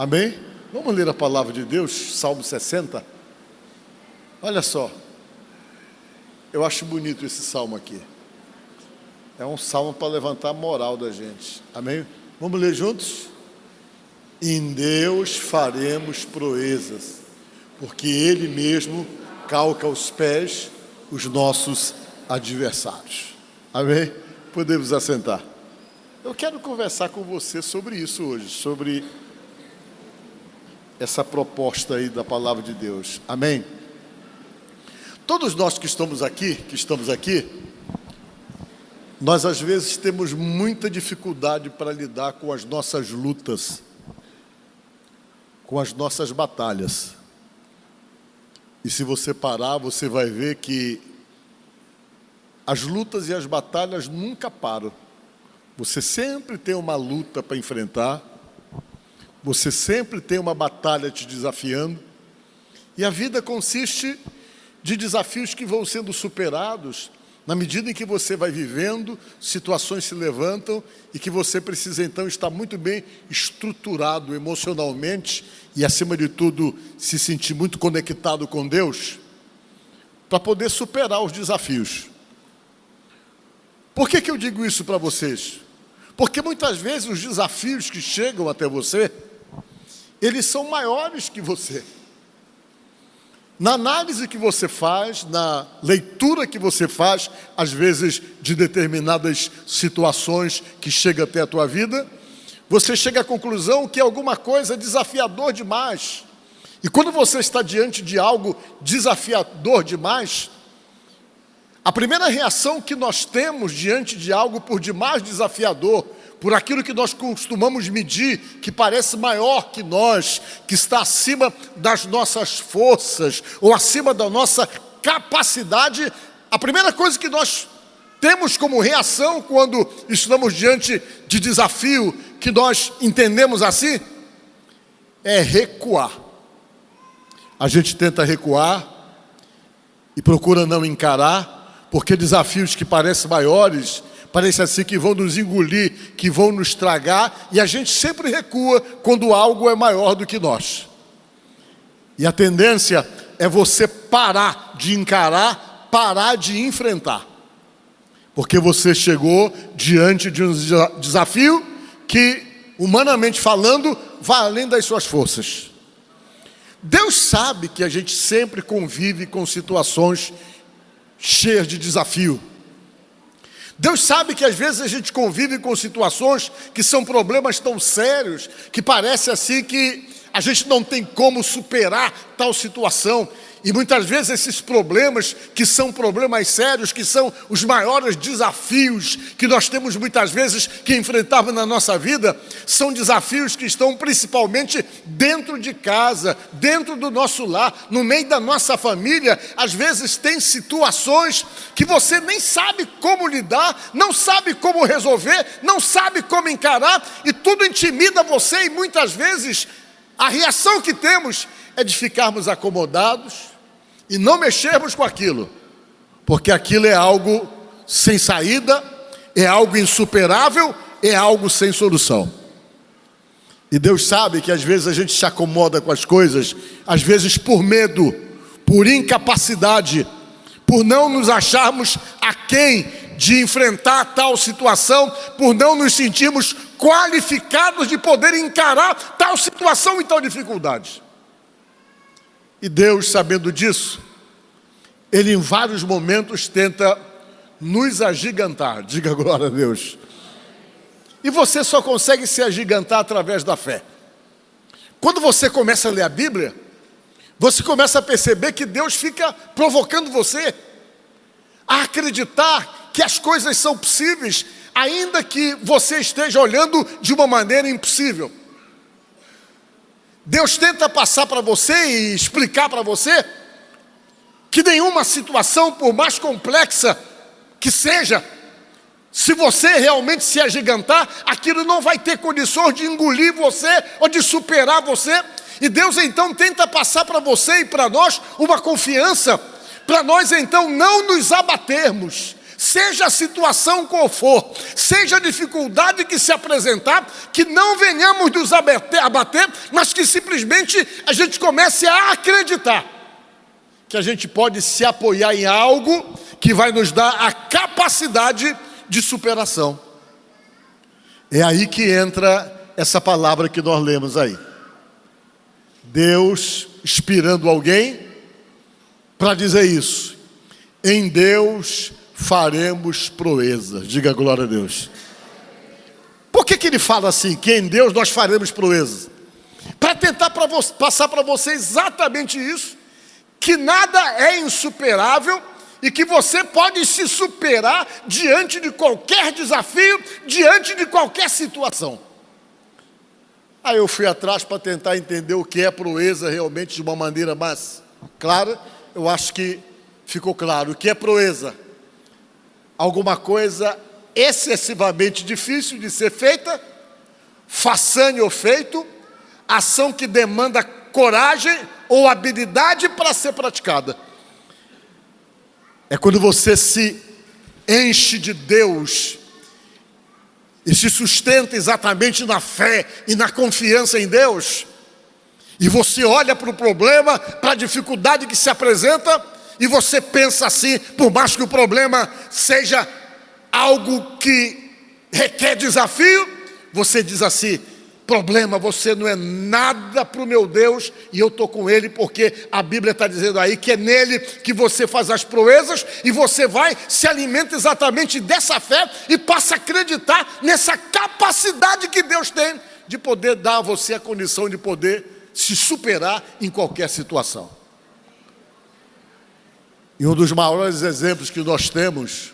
Amém? Vamos ler a palavra de Deus, Salmo 60. Olha só, eu acho bonito esse salmo aqui. É um salmo para levantar a moral da gente. Amém? Vamos ler juntos? Em Deus faremos proezas, porque Ele mesmo calca aos pés os nossos adversários. Amém? Podemos assentar. Eu quero conversar com você sobre isso hoje, sobre essa proposta aí da palavra de Deus. Amém? Todos nós que estamos aqui, nós às vezes temos muita dificuldade para lidar com as nossas lutas, com as nossas batalhas. E se você parar, você vai ver que as lutas e as batalhas nunca param. Você sempre tem uma luta para enfrentar, você sempre tem uma batalha te desafiando, e a vida consiste de desafios que vão sendo superados na medida em que você vai vivendo, situações se levantam e que você precisa então estar muito bem estruturado emocionalmente e, acima de tudo, se sentir muito conectado com Deus para poder superar os desafios. Por que eu digo isso para vocês? Porque muitas vezes os desafios que chegam até você, eles são maiores que você. Na análise que você faz, na leitura que você faz, às vezes de determinadas situações que chegam até a tua vida, você chega à conclusão que alguma coisa é desafiador demais. E quando você está diante de algo desafiador demais, a primeira reação que nós temos diante de algo por demais desafiador, por aquilo que nós costumamos medir, que parece maior que nós, que está acima das nossas forças, ou acima da nossa capacidade, a primeira coisa que nós temos como reação quando estamos diante de desafio, que nós entendemos assim, é recuar. A gente tenta recuar e procura não encarar, porque desafios que parecem maiores, parece assim que vão nos engolir, que vão nos tragar, e a gente sempre recua quando algo é maior do que nós. E a tendência é você parar de encarar, parar de enfrentar. Porque você chegou diante de um desafio que, humanamente falando, vai além das suas forças. Deus sabe que a gente sempre convive com situações cheias de desafio. Deus sabe que às vezes a gente convive com situações que são problemas tão sérios, que parece assim que a gente não tem como superar tal situação. E muitas vezes esses problemas, que são problemas sérios, que são os maiores desafios que nós temos muitas vezes que enfrentarmos na nossa vida, são desafios que estão principalmente dentro de casa, dentro do nosso lar, no meio da nossa família. Às vezes tem situações que você nem sabe como lidar, não sabe como resolver, não sabe como encarar, e tudo intimida você, e muitas vezes a reação que temos é de ficarmos acomodados e não mexermos com aquilo, porque aquilo é algo sem saída, é algo insuperável, é algo sem solução. E Deus sabe que às vezes a gente se acomoda com as coisas, às vezes por medo, por incapacidade, por não nos acharmos aquém de enfrentar tal situação, por não nos sentirmos qualificados de poder encarar tal situação e tal dificuldade. E Deus, sabendo disso, Ele em vários momentos tenta nos agigantar. Diga glória a Deus. E você só consegue se agigantar através da fé. Quando você começa a ler a Bíblia, você começa a perceber que Deus fica provocando você a acreditar que as coisas são possíveis, ainda que você esteja olhando de uma maneira impossível. Deus tenta passar para você e explicar para você que nenhuma situação, por mais complexa que seja, se você realmente se agigantar, aquilo não vai ter condições de engolir você ou de superar você. E Deus então tenta passar para você e para nós uma confiança, para nós então não nos abatermos. Seja a situação qual for, seja a dificuldade que se apresentar, que não venhamos nos abater, mas que simplesmente a gente comece a acreditar que a gente pode se apoiar em algo que vai nos dar a capacidade de superação. É aí que entra essa palavra que nós lemos aí. Deus inspirando alguém para dizer isso: em Deus faremos proezas. Diga glória a Deus. Por que ele fala assim, que em Deus nós faremos proezas? Para tentar passar para você exatamente isso, que nada é insuperável e que você pode se superar diante de qualquer desafio, diante de qualquer situação. Aí eu fui atrás para tentar entender o que é proeza realmente de uma maneira mais clara. Eu acho que ficou claro. O que é proeza? Alguma coisa excessivamente difícil de ser feita, façanha ou feito, ação que demanda coragem ou habilidade para ser praticada. É quando você se enche de Deus e se sustenta exatamente na fé e na confiança em Deus, e você olha para o problema, para a dificuldade que se apresenta, e você pensa assim, por mais que o problema seja algo que requer desafio, você diz assim: problema, você não é nada para o meu Deus, e eu estou com Ele, porque a Bíblia está dizendo aí que é nele que você faz as proezas, e você vai, se alimenta exatamente dessa fé, e passa a acreditar nessa capacidade que Deus tem, de poder dar a você a condição de poder se superar em qualquer situação. E um dos maiores exemplos que nós temos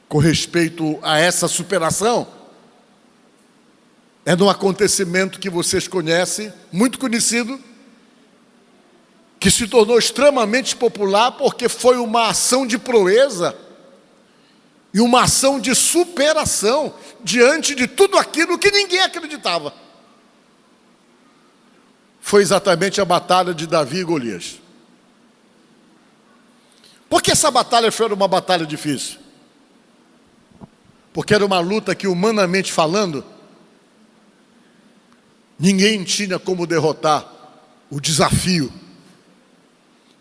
com respeito a essa superação é num acontecimento que vocês conhecem, muito conhecido, que se tornou extremamente popular porque foi uma ação de proeza e uma ação de superação diante de tudo aquilo que ninguém acreditava. Foi exatamente a batalha de Davi e Golias. Por que essa batalha foi uma batalha difícil? Porque era uma luta que, humanamente falando, ninguém tinha como derrotar o desafio,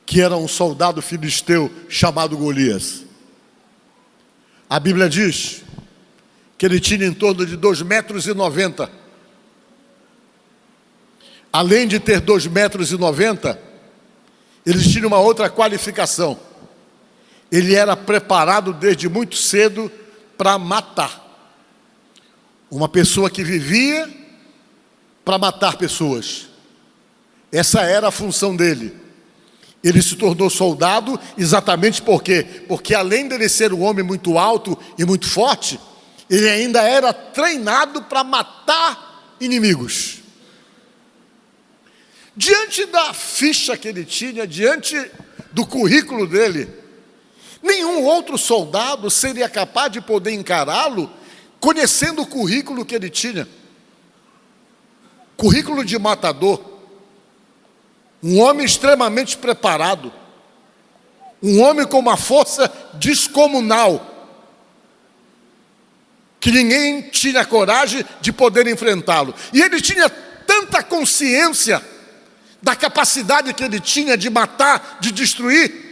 que era um soldado filisteu chamado Golias. A Bíblia diz que ele tinha em torno de 2,90 metros. Além de ter 2,90 metros, ele tinha uma outra qualificação. Ele era preparado desde muito cedo para matar. Uma pessoa que vivia para matar pessoas. Essa era a função dele. Ele se tornou soldado exatamente por quê? Porque além dele ser um homem muito alto e muito forte, ele ainda era treinado para matar inimigos. Diante da ficha que ele tinha, diante do currículo dele, nenhum outro soldado seria capaz de poder encará-lo, conhecendo o currículo que ele tinha. Currículo de matador. Um homem extremamente preparado. Um homem com uma força descomunal, que ninguém tinha coragem de poder enfrentá-lo. E ele tinha tanta consciência da capacidade que ele tinha de matar, de destruir,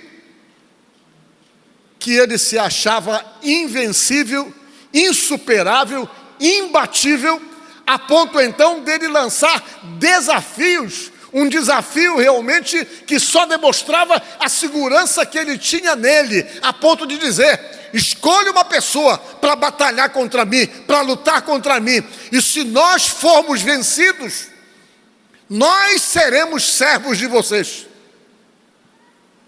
que ele se achava invencível, insuperável, imbatível, a ponto então dele lançar desafios, um desafio realmente que só demonstrava a segurança que ele tinha nele, a ponto de dizer: escolha uma pessoa para batalhar contra mim, para lutar contra mim, e se nós formos vencidos, nós seremos servos de vocês.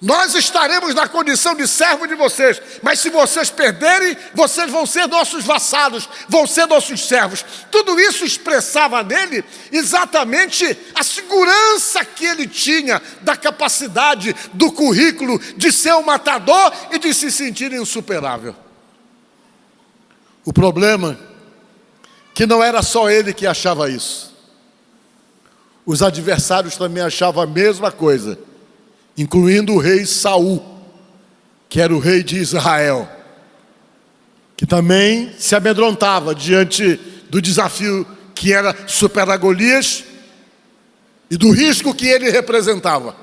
Nós estaremos na condição de servo de vocês, mas se vocês perderem, vocês vão ser nossos vassalos, vão ser nossos servos. Tudo isso expressava nele exatamente a segurança que ele tinha da capacidade, do currículo de ser um matador e de se sentir insuperável. O problema é que não era só ele que achava isso. Os adversários também achavam a mesma coisa, incluindo o rei Saul, que era o rei de Israel, que também se amedrontava diante do desafio que era superar Golias, e do risco que ele representava.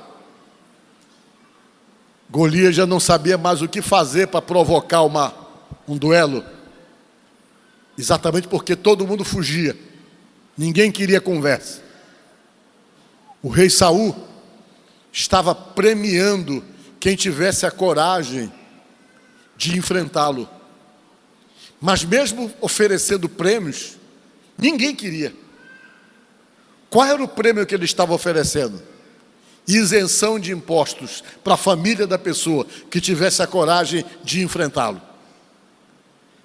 Golias já não sabia mais o que fazer para provocar um duelo, exatamente porque todo mundo fugia, ninguém queria conversa. O rei Saul estava premiando quem tivesse a coragem de enfrentá-lo, mas mesmo oferecendo prêmios, ninguém queria. Qual era o prêmio que ele estava oferecendo? Isenção de impostos para a família da pessoa que tivesse a coragem de enfrentá-lo.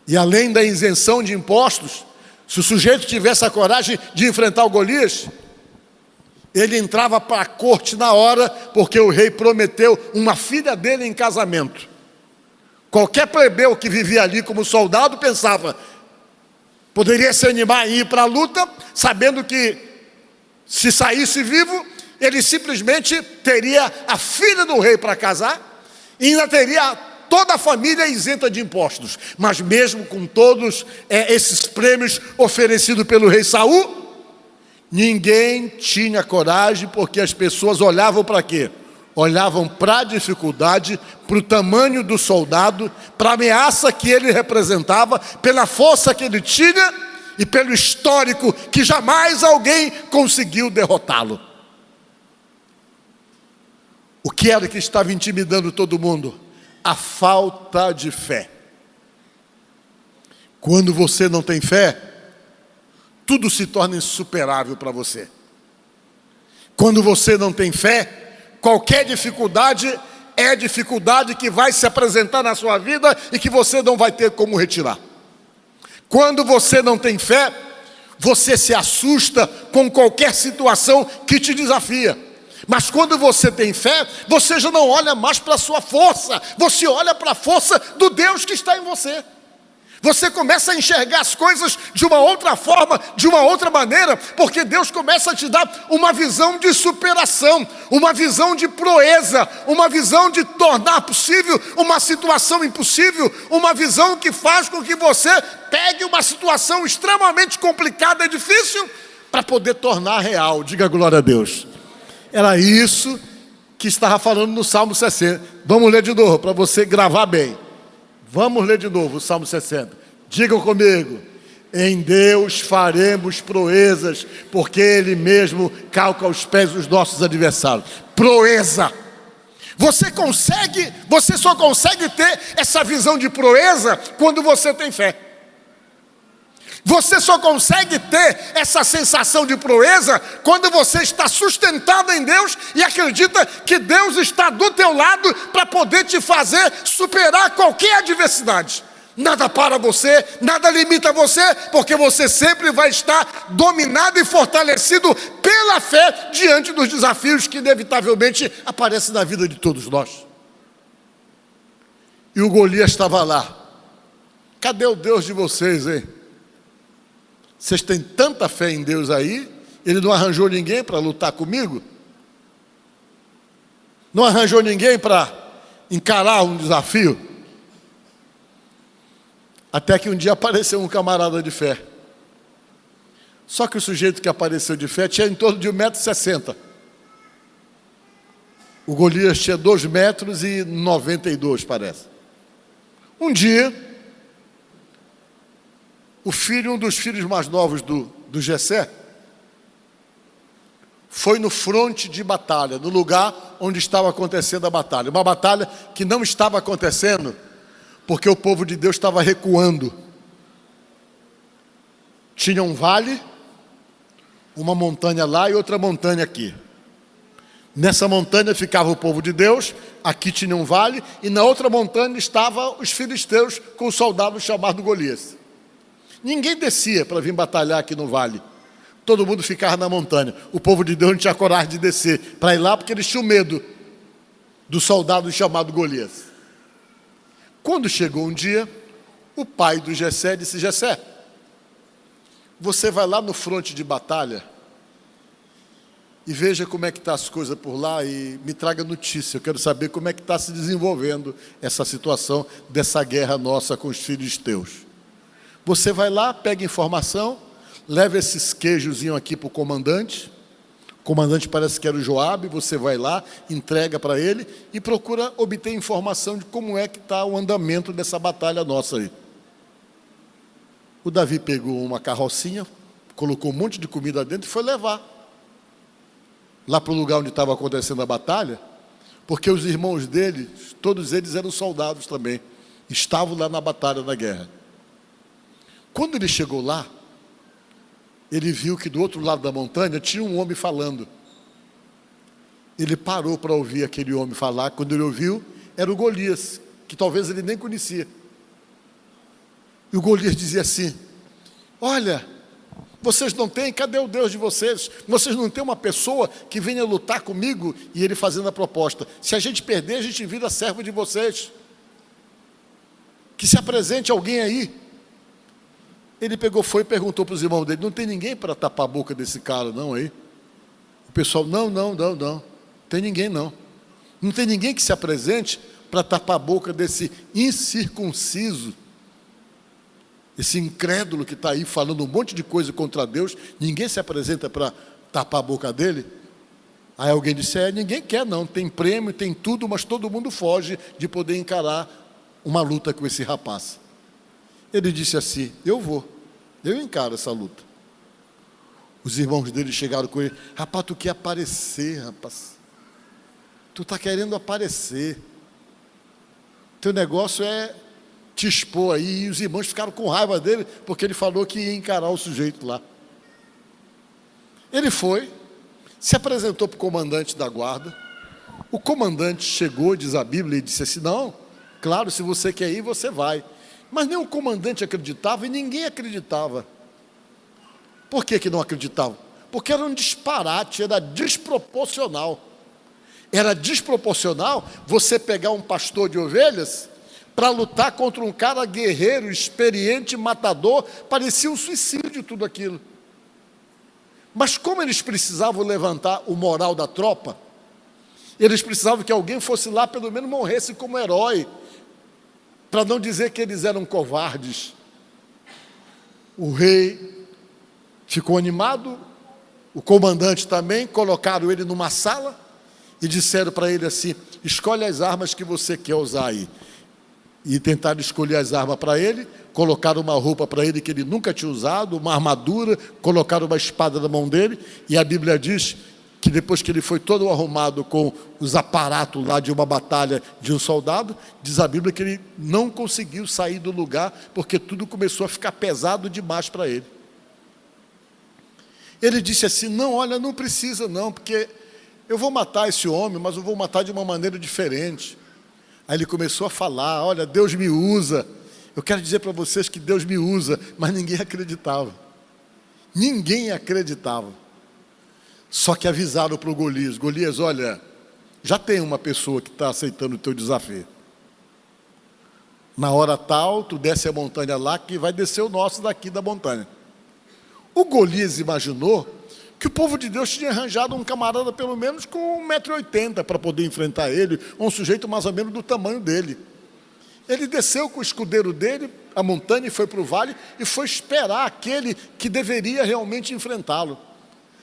E além da isenção de impostos, se o sujeito tivesse a coragem de enfrentar o Golias, ele entrava para a corte na hora, porque o rei prometeu uma filha dele em casamento. Qualquer plebeu que vivia ali como soldado pensava, poderia se animar e ir para a luta, sabendo que se saísse vivo, ele simplesmente teria a filha do rei para casar e ainda teria toda a família isenta de impostos. Mas mesmo com todos esses prêmios oferecidos pelo rei Saul, ninguém tinha coragem, porque as pessoas olhavam para quê? Olhavam para a dificuldade, para o tamanho do soldado, para a ameaça que ele representava, pela força que ele tinha e pelo histórico que jamais alguém conseguiu derrotá-lo. O que era que estava intimidando todo mundo? A falta de fé. Quando você não tem fé, tudo se torna insuperável para você. Quando você não tem fé, qualquer dificuldade é dificuldade que vai se apresentar na sua vida e que você não vai ter como retirar. Quando você não tem fé, você se assusta com qualquer situação que te desafia. Mas quando você tem fé, você já não olha mais para a sua força, você olha para a força do Deus que está em você. Você começa a enxergar as coisas de uma outra forma, de uma outra maneira, porque Deus começa a te dar uma visão de superação, uma visão de proeza, uma visão de tornar possível uma situação impossível, uma visão que faz com que você pegue uma situação extremamente complicada e difícil para poder tornar real. Diga glória a Deus. Era isso que estava falando no Salmo 60. Vamos ler de novo, para você gravar bem. Vamos ler de novo o Salmo 60. Digam comigo: em Deus faremos proezas, porque Ele mesmo calca os pés dos nossos adversários. Proeza. Você só consegue ter essa visão de proeza quando você tem fé. Você só consegue ter essa sensação de proeza quando você está sustentado em Deus e acredita que Deus está do teu lado para poder te fazer superar qualquer adversidade. Nada para você, nada limita você, porque você sempre vai estar dominado e fortalecido pela fé diante dos desafios que inevitavelmente aparecem na vida de todos nós. E o Golias estava lá. Cadê o Deus de vocês, hein? Vocês têm tanta fé em Deus aí, Ele não arranjou ninguém para lutar comigo? Não arranjou ninguém para encarar um desafio? Até que um dia apareceu um camarada de fé. Só que o sujeito que apareceu de fé tinha em torno de 1,60 m. O Golias tinha 2,92 m, parece. Um dia, um dos filhos mais novos do Jessé, foi no fronte de batalha, no lugar onde estava acontecendo a batalha. Uma batalha que não estava acontecendo, porque o povo de Deus estava recuando. Tinha um vale, uma montanha lá e outra montanha aqui. Nessa montanha ficava o povo de Deus, aqui tinha um vale, e na outra montanha estavam os filisteus com o soldado chamado Golias. Ninguém descia para vir batalhar aqui no vale. Todo mundo ficava na montanha. O povo de Deus não tinha coragem de descer para ir lá, porque eles tinham medo do soldado chamado Golias. Quando chegou um dia, o pai do Jessé disse: Jessé, você vai lá no fronte de batalha e veja como é que estão as coisas por lá e me traga notícia. Eu quero saber como é que está se desenvolvendo essa situação dessa guerra nossa com os filisteus. Você vai lá, pega informação, leva esses queijozinhos aqui para o comandante parece que era o Joabe, você vai lá, entrega para ele e procura obter informação de como é que está o andamento dessa batalha nossa aí. O Davi pegou uma carrocinha, colocou um monte de comida dentro e foi levar lá para o lugar onde estava acontecendo a batalha, porque os irmãos dele, todos eles eram soldados também, estavam lá na batalha, na guerra. Quando ele chegou lá, ele viu que do outro lado da montanha tinha um homem falando. Ele parou para ouvir aquele homem falar. Quando ele ouviu, era o Golias, que talvez ele nem conhecia. E o Golias dizia assim: olha, vocês não têm, cadê o Deus de vocês? Vocês não têm uma pessoa que venha lutar comigo? E ele fazendo a proposta: se a gente perder, a gente vira servo de vocês. Que se apresente alguém aí. Ele pegou, foi e perguntou para os irmãos dele: não tem ninguém para tapar a boca desse cara não aí? O pessoal: não, tem ninguém não. Não tem ninguém que se apresente para tapar a boca desse incircunciso, esse incrédulo que está aí falando um monte de coisa contra Deus. Ninguém se apresenta para tapar a boca dele. Aí alguém disse: ninguém quer não, tem prêmio, tem tudo, mas todo mundo foge de poder encarar uma luta com esse rapaz. Ele disse assim: eu encaro essa luta. Os irmãos dele chegaram com ele: rapaz, tu quer aparecer, rapaz. Tu está querendo aparecer. Teu negócio é te expor aí. E os irmãos ficaram com raiva dele, porque ele falou que ia encarar o sujeito lá. Ele foi, se apresentou para o comandante da guarda. O comandante chegou, diz a Bíblia, e disse assim: não, claro, se você quer ir, você vai. Mas nem o comandante acreditava e ninguém acreditava. Por que não acreditava? Porque era um disparate, era desproporcional. Era desproporcional você pegar um pastor de ovelhas para lutar contra um cara guerreiro, experiente, matador. Parecia um suicídio tudo aquilo. Mas como eles precisavam levantar o moral da tropa, eles precisavam que alguém fosse lá, pelo menos morresse como herói, para não dizer que eles eram covardes. O rei ficou animado, o comandante também. Colocaram ele numa sala e disseram para ele assim: escolhe as armas que você quer usar aí. E tentaram escolher as armas para ele, colocaram uma roupa para ele que ele nunca tinha usado, uma armadura, colocaram uma espada na mão dele, e a Bíblia diz que depois que ele foi todo arrumado com os aparatos lá de uma batalha de um soldado, diz a Bíblia que ele não conseguiu sair do lugar, porque tudo começou a ficar pesado demais para ele. Ele disse assim: não, olha, não precisa não, porque eu vou matar esse homem, mas eu vou matar de uma maneira diferente. Aí ele começou a falar: olha, Deus me usa, eu quero dizer para vocês que Deus me usa, mas ninguém acreditava. Ninguém acreditava. Só que avisaram para o Golias: Golias, olha, já tem uma pessoa que está aceitando o teu desafio. Na hora tal, tu desce a montanha lá, que vai descer o nosso daqui da montanha. O Golias imaginou que o povo de Deus tinha arranjado um camarada pelo menos com 1,80 m para poder enfrentar ele, um sujeito mais ou menos do tamanho dele. Ele desceu com o escudeiro dele, a montanha, e foi para o vale, e foi esperar aquele que deveria realmente enfrentá-lo.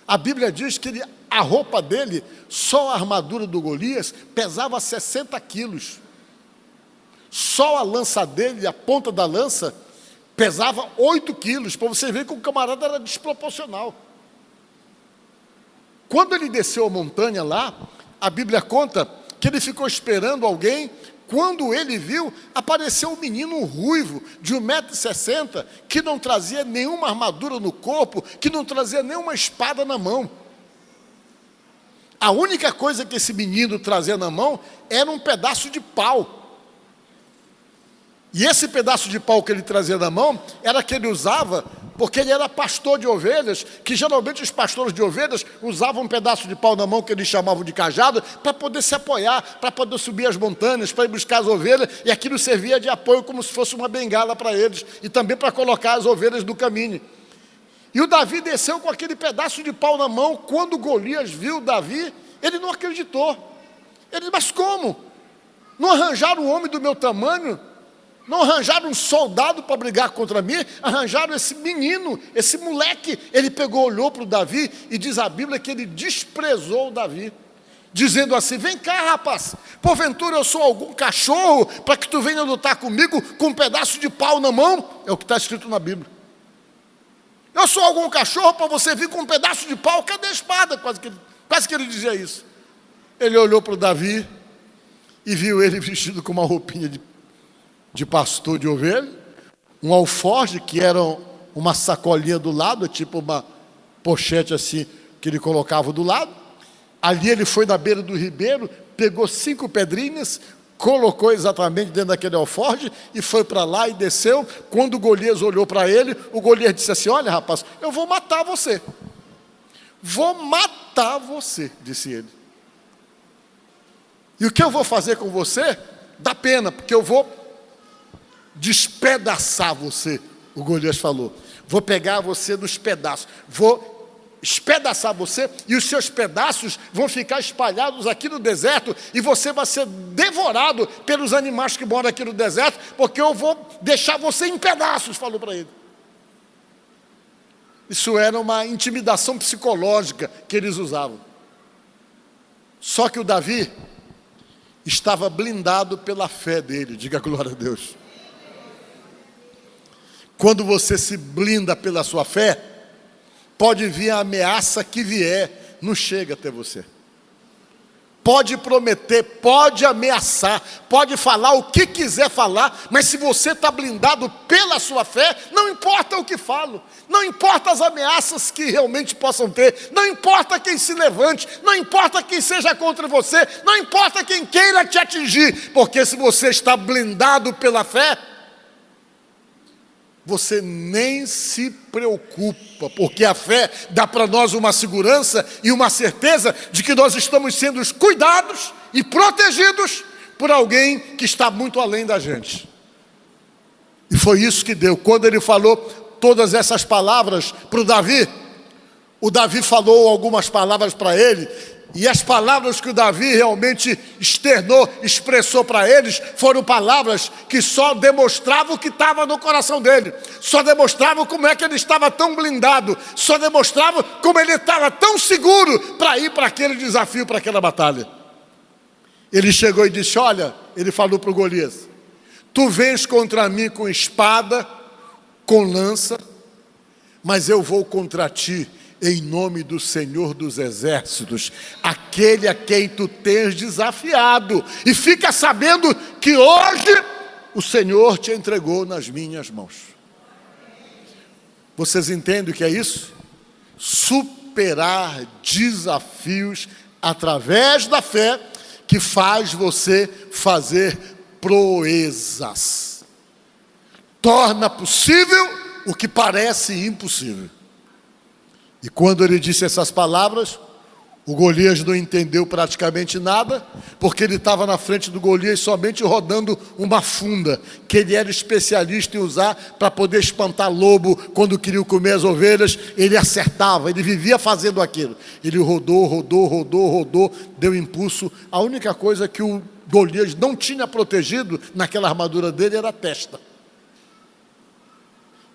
A Bíblia diz que a roupa dele, só a armadura do Golias, pesava 60 quilos. Só a lança dele, a ponta da lança, pesava 8 quilos, para você ver que o camarada era desproporcional. Quando ele desceu a montanha lá, a Bíblia conta que ele ficou esperando alguém. Quando ele viu, apareceu um menino ruivo, de 1,60 m, que não trazia nenhuma armadura no corpo, que não trazia nenhuma espada na mão. A única coisa que esse menino trazia na mão era um pedaço de pau. E esse pedaço de pau que ele trazia na mão, era que ele usava, porque ele era pastor de ovelhas, que geralmente os pastores de ovelhas usavam um pedaço de pau na mão, que eles chamavam de cajado, para poder se apoiar, para poder subir as montanhas, para ir buscar as ovelhas, e aquilo servia de apoio como se fosse uma bengala para eles, e também para colocar as ovelhas no caminho. E o Davi desceu com aquele pedaço de pau na mão. Quando Golias viu Davi, ele não acreditou. Ele disse: mas como? Não arranjaram um homem do meu tamanho Não arranjaram um soldado para brigar contra mim, arranjaram esse menino, esse moleque. Ele pegou, olhou para o Davi e diz a Bíblia que ele desprezou o Davi, dizendo assim: vem cá, rapaz, porventura eu sou algum cachorro para que tu venha lutar comigo com um pedaço de pau na mão? É o que está escrito na Bíblia. Eu sou algum cachorro para você vir com um pedaço de pau? Cadê a espada? Quase que ele dizia isso. Ele olhou para o Davi e viu ele vestido com uma roupinha de pastor de ovelha, um alforje que era uma sacolinha do lado, tipo uma pochete assim, que ele colocava do lado. Ali ele foi na beira do ribeiro, pegou 5 pedrinhas, colocou exatamente dentro daquele alforje e foi para lá e desceu. Quando o Golias olhou para ele, o Golias disse assim: olha, rapaz, eu vou matar você. Vou matar você, disse ele. E o que eu vou fazer com você? Dá pena, porque eu vou despedaçar você, o Golias falou. Vou pegar você nos pedaços, vou despedaçar você, e os seus pedaços vão ficar espalhados aqui no deserto, e você vai ser devorado pelos animais que moram aqui no deserto, porque eu vou deixar você em pedaços, falou para ele. Isso era uma intimidação psicológica que eles usavam. Só que o Davi estava blindado pela fé dele, diga glória a Deus. Quando você se blinda pela sua fé, pode vir a ameaça que vier, não chega até você. Pode prometer, pode ameaçar, pode falar o que quiser falar, mas se você está blindado pela sua fé, não importa o que falo, não importa as ameaças que realmente possam ter, não importa quem se levante, não importa quem seja contra você, não importa quem queira te atingir, porque se você está blindado pela fé, você nem se preocupa, porque a fé dá para nós uma segurança e uma certeza de que nós estamos sendo cuidados e protegidos por alguém que está muito além da gente. E foi isso que deu. Quando ele falou todas essas palavras para o Davi falou algumas palavras para ele, e as palavras que o Davi realmente externou, expressou para eles, foram palavras que só demonstravam o que estava no coração dele, só demonstravam como é que ele estava tão blindado, só demonstravam como ele estava tão seguro para ir para aquele desafio, para aquela batalha. Ele chegou e disse: olha, ele falou para o Golias: tu vens contra mim com espada, com lança, mas eu vou contra ti em nome do Senhor dos Exércitos, aquele a quem tu tens desafiado, e fica sabendo que hoje o Senhor te entregou nas minhas mãos. Vocês entendem o que é isso? Superar desafios através da fé, que faz você fazer proezas, torna possível o que parece impossível. E quando ele disse essas palavras, o Golias não entendeu praticamente nada, porque ele estava na frente do Golias somente rodando uma funda, que ele era especialista em usar para poder espantar lobo quando queria comer as ovelhas. Ele acertava, ele vivia fazendo aquilo. Ele rodou, deu impulso. A única coisa que o Golias não tinha protegido naquela armadura dele era a testa.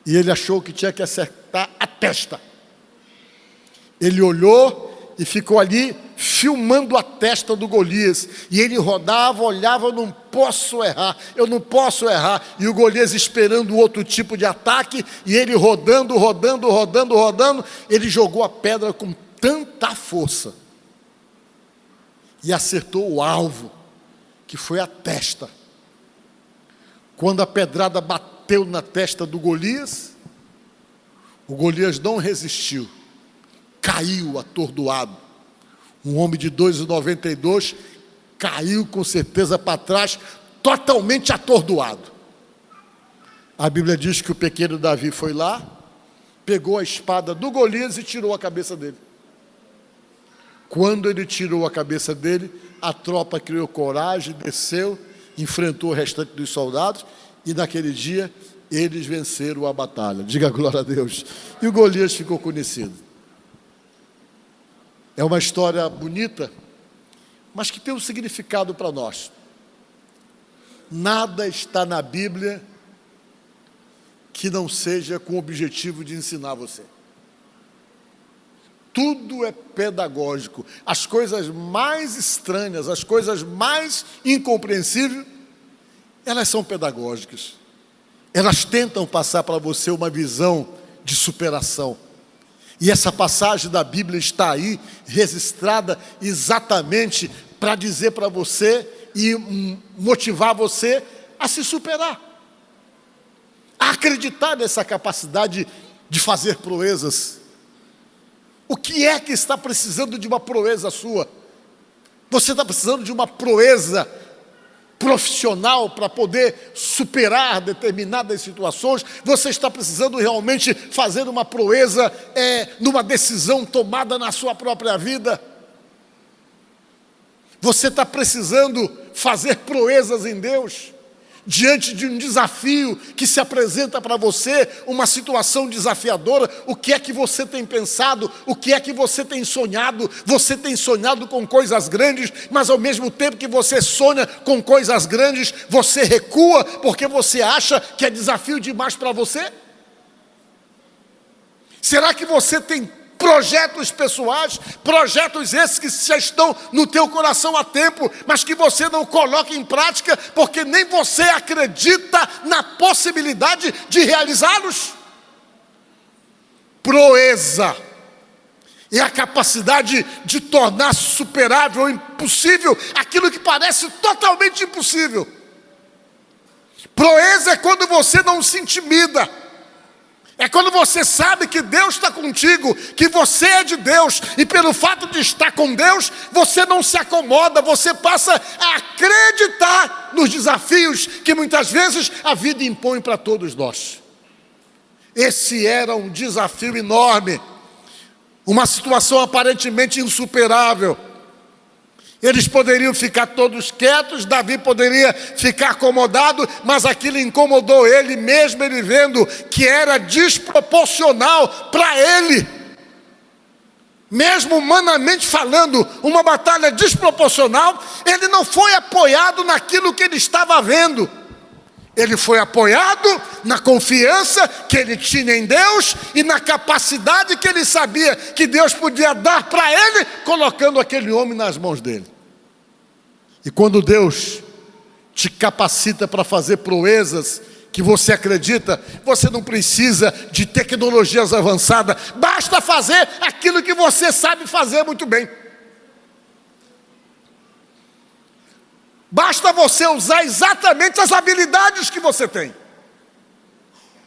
E ele achou que tinha que acertar a testa. Ele olhou e ficou ali filmando a testa do Golias. E ele rodava, olhava: eu não posso errar, eu não posso errar. E o Golias esperando outro tipo de ataque, e ele rodando, ele jogou a pedra com tanta força e acertou o alvo, que foi a testa. Quando a pedrada bateu na testa do Golias, o Golias não resistiu, caiu atordoado. Um homem de 2,92 caiu com certeza para trás, totalmente atordoado. A Bíblia diz que o pequeno Davi foi lá, pegou a espada do Golias e tirou a cabeça dele. Quando ele tirou a cabeça dele, a tropa criou coragem, desceu, enfrentou o restante dos soldados, e naquele dia eles venceram a batalha. Diga glória a Deus. E o Golias ficou conhecido. É uma história bonita, mas que tem um significado para nós. nada está na Bíblia que não seja com o objetivo de ensinar você. Tudo é pedagógico. As coisas mais estranhas, as coisas mais incompreensíveis, elas são pedagógicas. Elas tentam passar para você uma visão de superação. E essa passagem da Bíblia está aí, registrada exatamente para dizer para você e motivar você a se superar. A acreditar nessa capacidade de fazer proezas. O que é que está precisando de uma proeza sua? Você está precisando de uma proeza profissional para poder superar determinadas situações? Você está precisando realmente fazer uma proeza numa decisão tomada na sua própria vida? Você está precisando fazer proezas em Deus? Diante de um desafio que se apresenta para você, uma situação desafiadora, o que é que você tem pensado? O que é que você tem sonhado? Você tem sonhado com coisas grandes, mas ao mesmo tempo que você sonha com coisas grandes, você recua porque você acha que é desafio demais para você? Será que você tem projetos pessoais, projetos esses que já estão no teu coração há tempo, mas que você não coloca em prática, porque nem você acredita na possibilidade de realizá-los? Proeza é a capacidade de tornar superável ou impossível aquilo que parece totalmente impossível. Proeza é quando você não se intimida. É quando você sabe que Deus está contigo, que você é de Deus, e pelo fato de estar com Deus, você não se acomoda, você passa a acreditar nos desafios que muitas vezes a vida impõe para todos nós. Esse era um desafio enorme, uma situação aparentemente insuperável. Eles poderiam ficar todos quietos, Davi poderia ficar acomodado, mas aquilo incomodou ele, mesmo ele vendo que era desproporcional para ele. Mesmo humanamente falando, uma batalha desproporcional, ele não foi apoiado naquilo que ele estava vendo. Ele foi apoiado na confiança que ele tinha em Deus e na capacidade que ele sabia que Deus podia dar para ele, colocando aquele homem nas mãos dele. E quando Deus te capacita para fazer proezas que você acredita, você não precisa de tecnologias avançadas, basta fazer aquilo que você sabe fazer muito bem. Basta você usar exatamente as habilidades que você tem.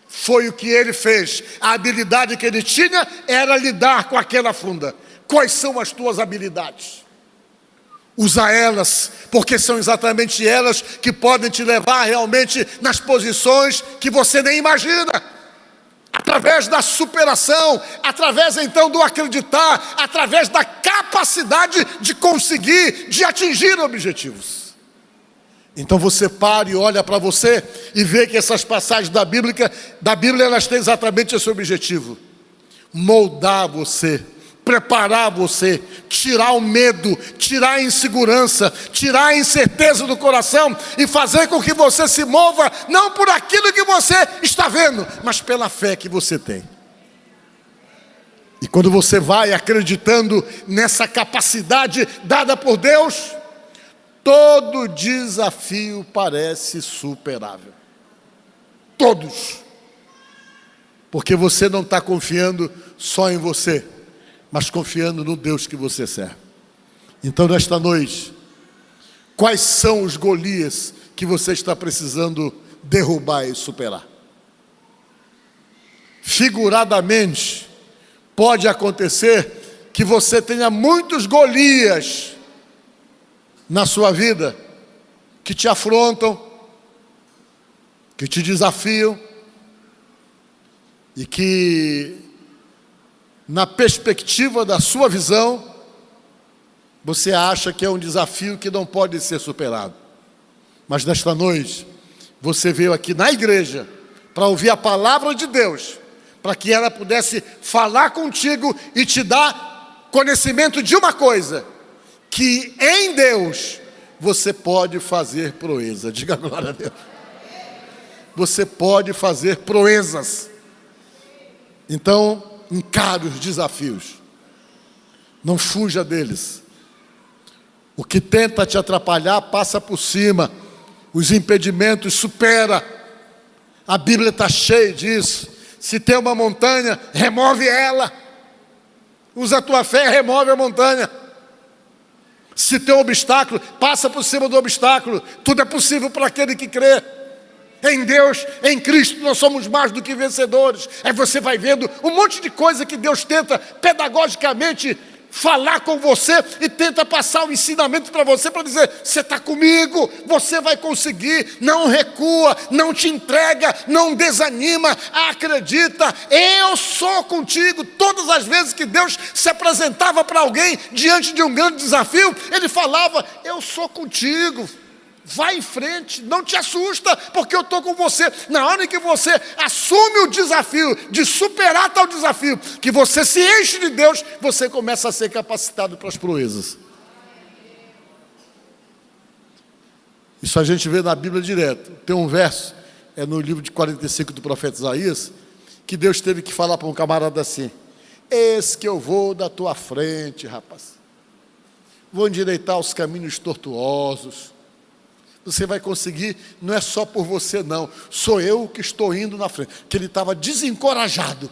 Foi o que ele fez. A habilidade que ele tinha era lidar com aquela funda. Quais são as tuas habilidades? Usa elas, porque são exatamente elas que podem te levar realmente nas posições que você nem imagina. Através da superação, através então do acreditar, através da capacidade de conseguir, de atingir objetivos. Então você para e olha para você e vê que essas passagens da Bíblia elas têm exatamente esse objetivo: moldar você, preparar você, tirar o medo, tirar a insegurança, tirar a incerteza do coração e fazer com que você se mova não por aquilo que você está vendo, mas pela fé que você tem. E quando você vai acreditando nessa capacidade dada por Deus, todo desafio parece superável. Todos. Porque você não está confiando só em você, mas confiando no Deus que você serve. Então, nesta noite, quais são os Golias que você está precisando derrubar e superar? Figuradamente, pode acontecer que você tenha muitos Golias na sua vida, que te afrontam, que te desafiam, e que, na perspectiva da sua visão, você acha que é um desafio que não pode ser superado. Mas nesta noite, você veio aqui na igreja para ouvir a palavra de Deus, para que ela pudesse falar contigo e te dar conhecimento de uma coisa: que em Deus você pode fazer proeza. Diga glória a Deus. Você pode fazer proezas. Então, encare os desafios. Não fuja deles. O que tenta te atrapalhar, passa por cima. Os impedimentos, supera. A Bíblia está cheia disso. Se tem uma montanha, remove ela. Usa a tua fé, remove a montanha. Se tem um obstáculo, passa por cima do obstáculo. Tudo é possível para aquele que crê. Em Deus, em Cristo, nós somos mais do que vencedores. Aí você vai vendo um monte de coisa que Deus tenta pedagogicamente falar com você e tenta passar o ensinamento para você, para dizer, você está comigo, você vai conseguir, não recua, não te entrega, não desanima, acredita, eu sou contigo. Todas as vezes que Deus se apresentava para alguém diante de um grande desafio, Ele falava, eu sou contigo. Vai em frente, não te assusta, porque eu estou com você. Na hora em que você assume o desafio de superar tal desafio, que você se enche de Deus, você começa a ser capacitado para as proezas. Isso a gente vê na Bíblia direto. Tem um verso, é no livro de 45 do profeta Isaías, que Deus teve que falar para um camarada assim, eis que eu vou da tua frente, rapaz. Vou endireitar os caminhos tortuosos. Você vai conseguir, não é só por você não, sou eu que estou indo na frente. Que ele estava desencorajado.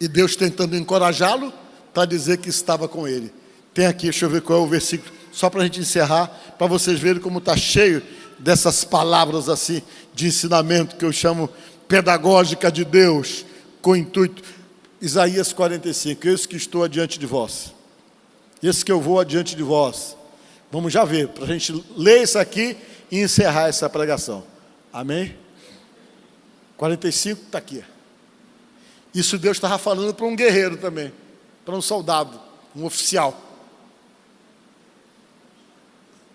E Deus tentando encorajá-lo para dizer que estava com ele. Tem aqui, deixa eu ver qual é o versículo, só para a gente encerrar, para vocês verem como está cheio dessas palavras assim, de ensinamento, que eu chamo pedagógica de Deus, com intuito. Isaías 45, eis que estou adiante de vós. Eis que eu vou adiante de vós. Vamos já ver, para a gente ler isso aqui e encerrar essa pregação. Amém? 45 está aqui. Isso Deus estava falando para um guerreiro também, para um soldado, um oficial.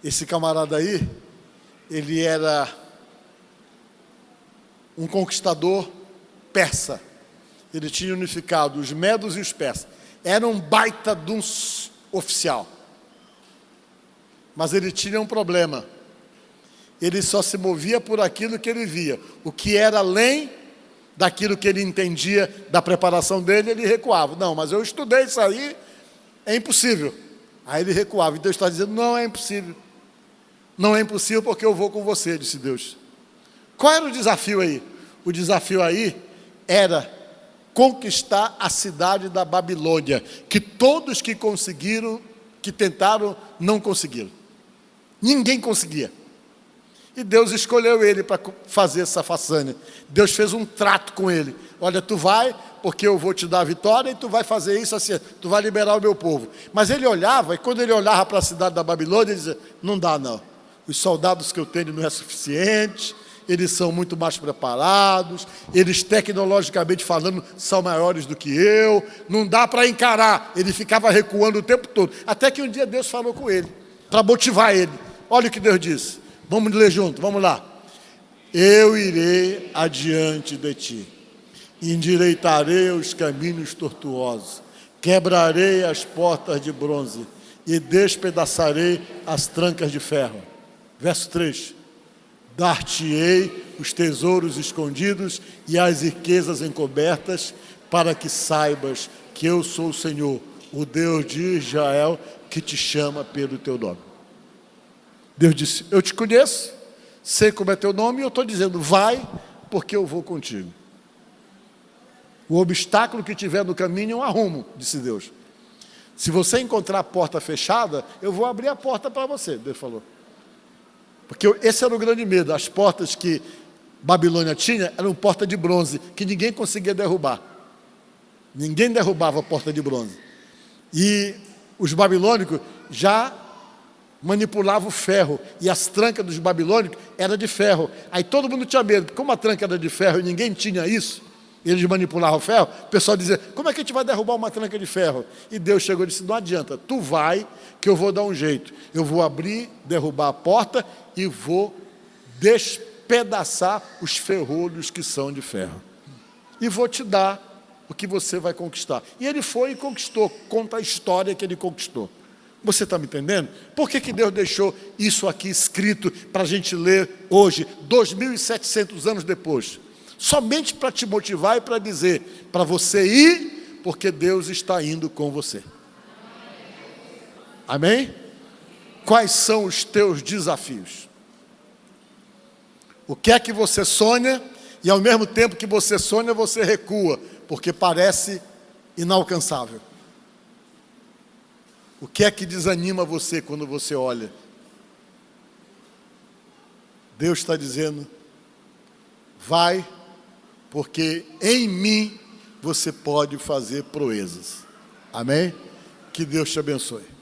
Esse camarada aí, ele era um conquistador persa. Ele tinha unificado os medos e os persas. Era um baita de um oficial. Mas ele tinha um problema. Ele só se movia por aquilo que ele via. O que era além daquilo que ele entendia da preparação dele, ele recuava. Não, mas eu estudei isso aí, é impossível. Aí ele recuava. E Deus está dizendo, não é impossível. Não é impossível porque eu vou com você, disse Deus. Qual era o desafio aí? O desafio aí era conquistar a cidade da Babilônia, que todos que conseguiram, que tentaram, não conseguiram. Ninguém conseguia. E Deus escolheu ele para fazer essa façanha. Deus fez um trato com ele. Olha, tu vai, porque eu vou te dar a vitória, e tu vai fazer isso assim, tu vai liberar o meu povo. Mas ele olhava, e quando ele olhava para a cidade da Babilônia, ele dizia, não dá não. Os soldados que eu tenho não é suficiente, eles são muito mais preparados, eles tecnologicamente falando são maiores do que eu, não dá para encarar. Ele ficava recuando o tempo todo, até que um dia Deus falou com ele, para motivar ele. Olha o que Deus disse, vamos ler junto, vamos lá. Eu irei adiante de ti, endireitarei os caminhos tortuosos, quebrarei as portas de bronze e despedaçarei as trancas de ferro. Verso 3. Dar-te-ei os tesouros escondidos e as riquezas encobertas, para que saibas que eu sou o Senhor, o Deus de Israel, que te chama pelo teu nome. Deus disse, eu te conheço, sei como é teu nome, e eu estou dizendo, vai, porque eu vou contigo. O obstáculo que tiver no caminho eu arrumo, disse Deus. Se você encontrar a porta fechada, eu vou abrir a porta para você, Deus falou. Porque esse era o grande medo, as portas que Babilônia tinha eram portas de bronze, que ninguém conseguia derrubar. Ninguém derrubava a porta de bronze. E os babilônicos já manipulavam o ferro, e as trancas dos babilônicos eram de ferro. Aí todo mundo tinha medo, como a tranca era de ferro e ninguém tinha isso, eles manipulavam o ferro, o pessoal dizia, como é que a gente vai derrubar uma tranca de ferro? E Deus chegou e disse, não adianta, tu vai, que eu vou dar um jeito. Eu vou abrir, derrubar a porta e vou despedaçar os ferrolhos que são de ferro. E vou te dar o que você vai conquistar. E ele foi e conquistou, conta a história que ele conquistou. Você está me entendendo? Por que Deus deixou isso aqui escrito para a gente ler hoje, 2.700 anos depois? Somente para te motivar e para dizer, para você ir, porque Deus está indo com você. Amém? Quais são os teus desafios? O que é que você sonha e ao mesmo tempo que você sonha, você recua, porque parece inalcançável? O que é que desanima você quando você olha? Deus está dizendo, vai, porque em mim você pode fazer proezas. Amém? Que Deus te abençoe.